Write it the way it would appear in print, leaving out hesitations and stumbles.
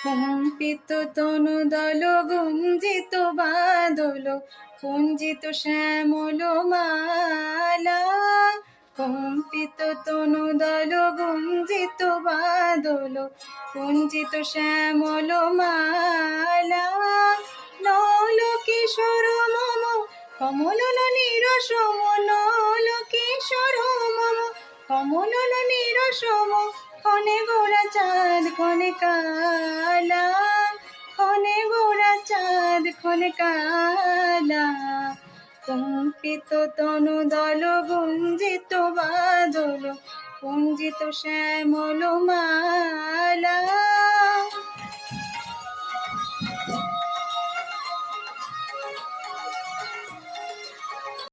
কম্পিত তনু দল গুঞ্জিত বাদল কুঞ্জিত শ্যামল মালা। কম্পিত তনু দল গুঞ্জিত বাদল কুঞ্জিত শ্যামল মালা। নল কিশোর মম কমল নিরসম, নল কিশোর মম কমল নিরসম। ক্ষণে গোরা চাঁদ ক্ষণে কালা, ক্ষণে গোরা চাঁদ ক্ষণে কালা। কম্পিত তনু দল গুঞ্জিত বাদল কুঞ্জিত শ্যামল মালা।